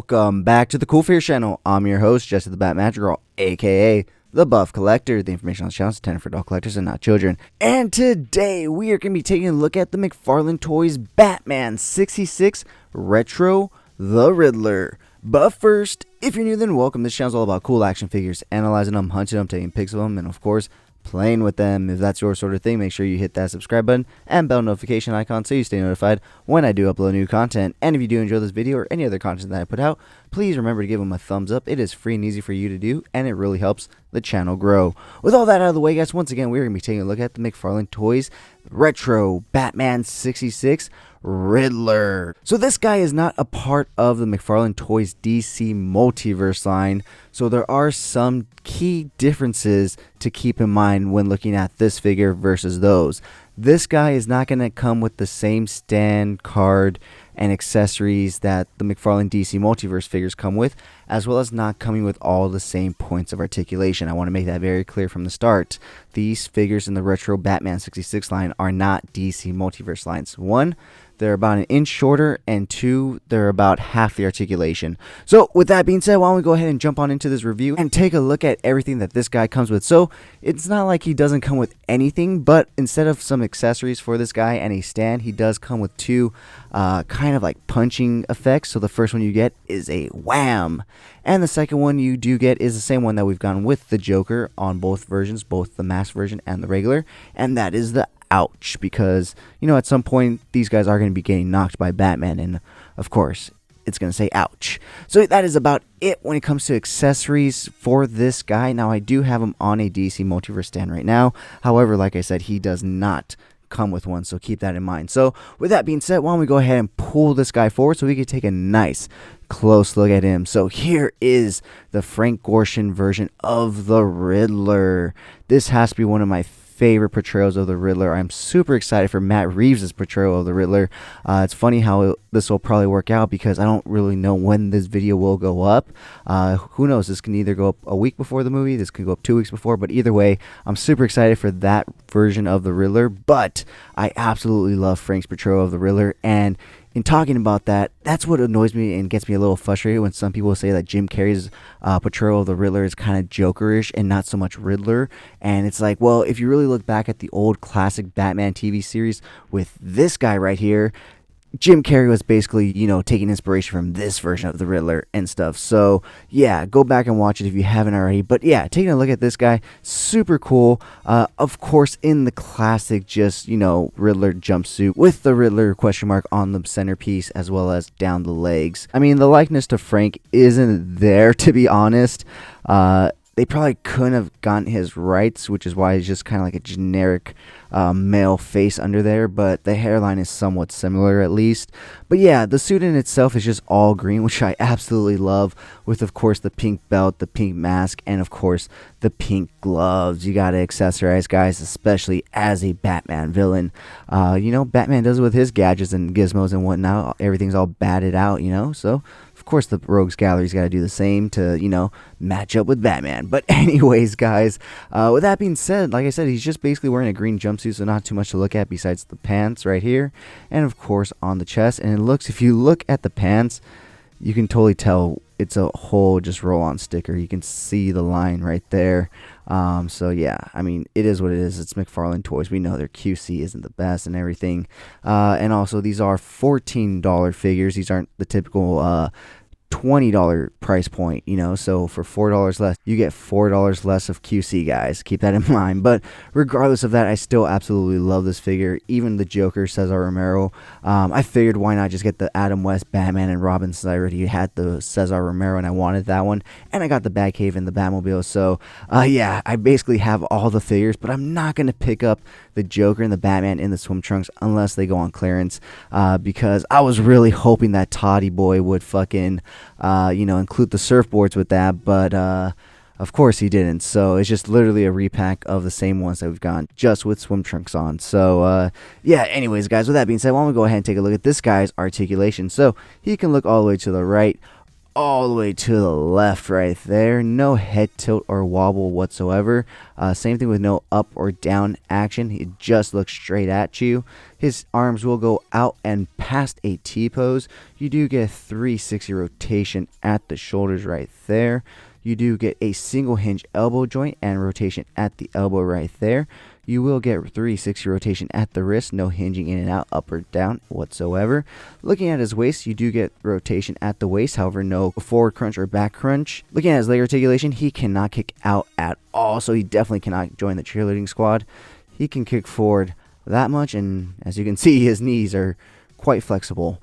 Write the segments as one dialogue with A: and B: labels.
A: welcome back to the Cool Fear channel. I'm your host, Jesse the Bat Magic Girl, aka the Buff Collector. The information on the channel is intended for adult collectors and not children. And today we are going to be taking a look at the McFarlane Toys Batman 66 Retro The Riddler. But first, if you're new, then welcome. This channel is all about cool action figures, analyzing them, hunting them, taking pics of them, and of course, playing with them. If that's your sort of thing, make sure you hit that subscribe button and bell notification icon so you stay notified when I do upload new content. And if you do enjoy this video or any other content that I put out, please remember to give them a thumbs up. It is free and easy for you to do, and it really helps the channel grow. With all that out of the way, guys, once again, we're going to be taking a look at the McFarlane Toys Retro Batman 66 Riddler. So this guy is not a part of the McFarlane Toys DC Multiverse line, so there are some key differences to keep in mind when looking at this figure versus those. This guy is not going to come with the same stand, card, and accessories that the McFarlane DC Multiverse figures come with, as well as not coming with all the same points of articulation. I want to make that very clear from the start. These figures in the Retro Batman 66 line are not DC Multiverse lines. One, they're about an inch shorter, and two, they're about half the articulation. So with that being said, why don't we go ahead and jump on into this review and take a look at everything that this guy comes with. So it's not like he doesn't come with anything, but instead of some accessories for this guy and a stand, he does come with two kind of like punching effects. So the first one you get is a wham, and the second one you do get is the same one that we've gotten with the Joker on both versions, both the masked version and the regular, and that is the ouch, because, you know, at some point these guys are going to be getting knocked by Batman, and of course it's going to say ouch. So that is about it when it comes to accessories for this guy. Now I do have him on a DC Multiverse stand right now. However, like I said, he does not come with one, so keep that in mind. So with that being said, why don't we go ahead and pull this guy forward so we can take a nice close look at him. So here is the Frank Gorshin version of the Riddler. This has to be one of my favorite portrayals of the Riddler. I'm super excited for Matt Reeves' portrayal of the Riddler. It's funny how this will probably work out, because I don't really know when this video will go up. Who knows? This can either go up a week before the movie, this can go up 2 weeks before, but either way, I'm super excited for that version of the Riddler. But I absolutely love Frank's portrayal of the Riddler, and in talking about that, that's what annoys me and gets me a little frustrated when some people say that Jim Carrey's portrayal of the Riddler is kind of Jokerish and not so much Riddler. And it's like, well, if you really look back at the old classic Batman TV series with this guy right here, Jim Carrey was basically, you know, taking inspiration from this version of the Riddler and stuff. So yeah, go back and watch it if you haven't already. But yeah, taking a look at this guy, super cool. Of course, in the classic, just, you know, Riddler jumpsuit with the Riddler question mark on the centerpiece as well as down the legs. I mean, the likeness to Frank isn't there, to be honest. They probably couldn't have gotten his rights, which is why he's just kind of like a generic male face under there, but the hairline is somewhat similar at least. But yeah, the suit in itself is just all green, which I absolutely love, with of course the pink belt, the pink mask, and of course the pink gloves. You gotta accessorize, guys, especially as a Batman villain. You know, Batman does it with his gadgets and gizmos and whatnot. Everything's all batted out, you know, so of course the Rogues Gallery's got to do the same to, you know, match up with Batman. But anyways, guys, with that being said, like I said, he's just basically wearing a green jumpsuit, so not too much to look at besides the pants right here, and of course on the chest. And it looks, if you look at the pants, you can totally tell it's a whole just roll-on sticker. You can see the line right there. So yeah, I mean, it is what it is. It's McFarlane Toys. We know their QC isn't the best and everything. And also, these are $14 figures. These aren't the typical $20 price point, you know, so for $4 less, you get $4 less of QC, guys. Keep that in mind. But regardless of that, I still absolutely love this figure. Even the Joker, Cesar Romero. I figured, why not just get the Adam West Batman and Robin, since I already had the Cesar Romero and I wanted that one, and I got the Batcave and the Batmobile. So yeah, I basically have all the figures, but I'm not going to pick up the Joker and the Batman in the swim trunks unless they go on clearance, because I was really hoping that Toddy Boy would fucking you know, include the surfboards with that, but of course he didn't. So it's just literally a repack of the same ones that we've gotten, just with swim trunks on. So yeah, anyways, guys, with that being said, why don't we go ahead and take a look at this guy's articulation. So he can look all the way to the right, all the way to the left right there. No head tilt or wobble whatsoever. Same thing with no up or down action. It just looks straight at you. His arms will go out and past a T-pose. You do get a 360 rotation at the shoulders right there. You do get a single hinge elbow joint and rotation at the elbow right there. You will get 360 rotation at the wrist, no hinging in and out, up or down whatsoever. Looking at his waist, you do get rotation at the waist, however, no forward crunch or back crunch. Looking at his leg articulation, he cannot kick out at all, so he definitely cannot join the cheerleading squad. He can kick forward that much, and as you can see, his knees are quite flexible.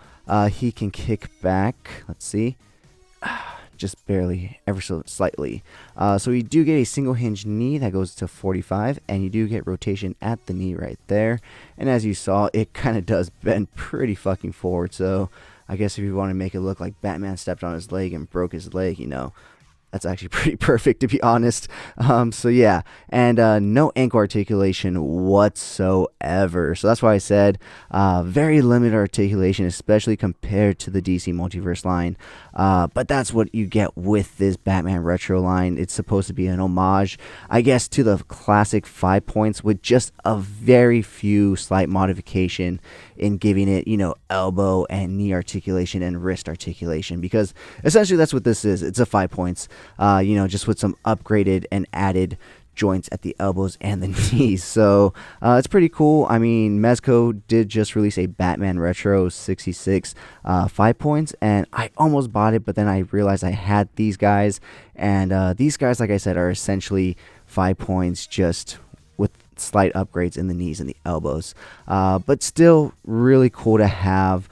A: He can kick back, let's see, just barely, ever so slightly. So you do get a single hinge knee that goes to 45, and you do get rotation at the knee right there. And as you saw, it kind of does bend pretty fucking forward. So I guess if you want to make it look like Batman stepped on his leg and broke his leg, you know, that's actually pretty perfect, to be honest. So yeah, and no ankle articulation whatsoever. So that's why I said very limited articulation, especially compared to the DC Multiverse line. But that's what you get with this Batman Retro line. It's supposed to be an homage, I guess, to the classic 5 points with just a very few slight modification in giving it, you know, elbow and knee articulation and wrist articulation, because essentially that's what this is. It's a 5 points. You know, just with some upgraded and added joints at the elbows and the knees. So it's pretty cool. I mean, Mezco did just release a Batman Retro 66 5 points, and I almost bought it, but then I realized I had these guys, and these guys, like I said, are essentially 5 points, just with slight upgrades in the knees and the elbows. But still really cool to have.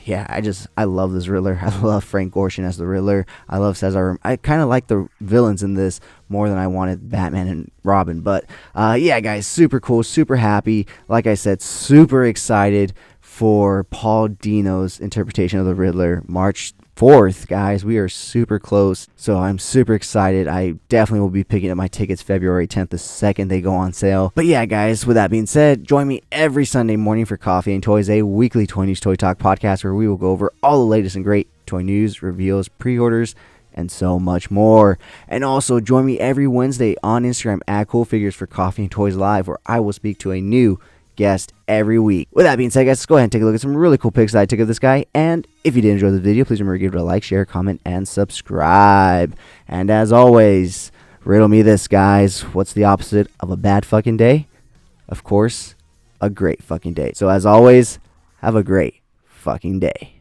A: Yeah, I love this Riddler. I love Frank Gorshin as the Riddler. I love Cesar. I kind of like the villains in this more than I wanted Batman and Robin. But yeah, guys, super cool, super happy. Like I said, super excited for Paul Dino's interpretation of the Riddler, March 4th, guys. We are super close, so I'm super excited. I definitely will be picking up my tickets February 10th, the second they go on sale. But yeah, guys, with that being said, join me every Sunday morning for Coffee and Toys, a weekly Toy News Toy Talk podcast where we will go over all the latest and great toy news, reveals, pre-orders, and so much more. And also join me every Wednesday on Instagram at Cool Figures for Coffee and Toys Live, where I will speak to a new guest every week. With that being said, guys, let's go ahead and take a look at some really cool pics that I took of this guy. And if you did enjoy the video, please remember to give it a like, share, comment, and subscribe. And as always, riddle me this, guys. What's the opposite of a bad fucking day? Of course, a great fucking day. So as always, have a great fucking day.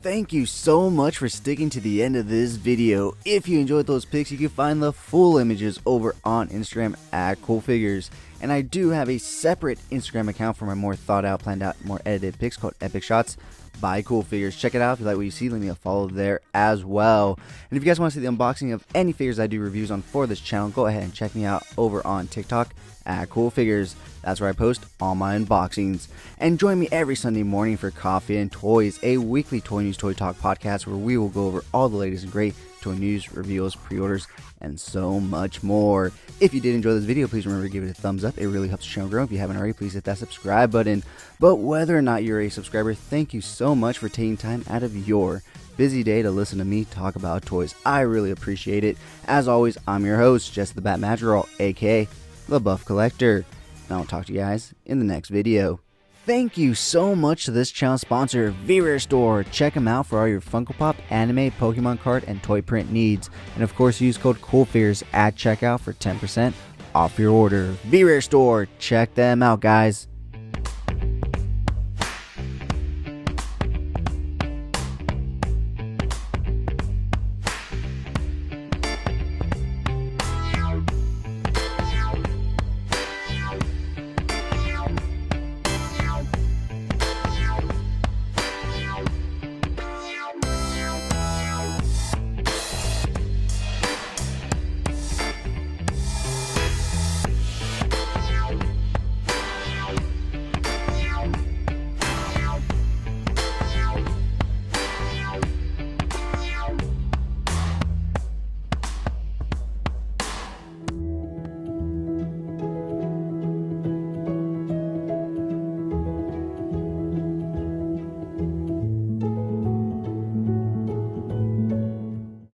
A: Thank you so much for sticking to the end of this video. If you enjoyed those pics, you can find the full images over on Instagram at Cool Figures. And I do have a separate Instagram account for my more thought out, planned out, more edited pics called Epic Shots by Cool Figures. Check it out. If you like what you see, leave me a follow there as well. And if you guys want to see the unboxing of any figures I do reviews on for this channel, go ahead and check me out over on TikTok at Cool Figures. That's where I post all my unboxings. And join me every Sunday morning for Coffee and Toys, a weekly Toy News Toy Talk podcast where we will go over all the latest and great toy news, reveals, pre-orders, and so much more. If you did enjoy this video, please remember to give it a thumbs up. It really helps the channel grow. If you haven't already, please hit that subscribe button. But whether or not you're a subscriber, thank you so much for taking time out of your busy day to listen to me talk about toys. I really appreciate it. As always, I'm your host, Jesse the Bat Madrigal, aka the Buff Collector. And I'll talk to you guys in the next video. Thank you so much to this channel sponsor, V-Rare Store. Check them out for all your Funko Pop, anime, Pokemon card, and toy print needs. And of course, use code COOLFIGURES at checkout for 10% off your order. V-Rare Store. Check them out, guys.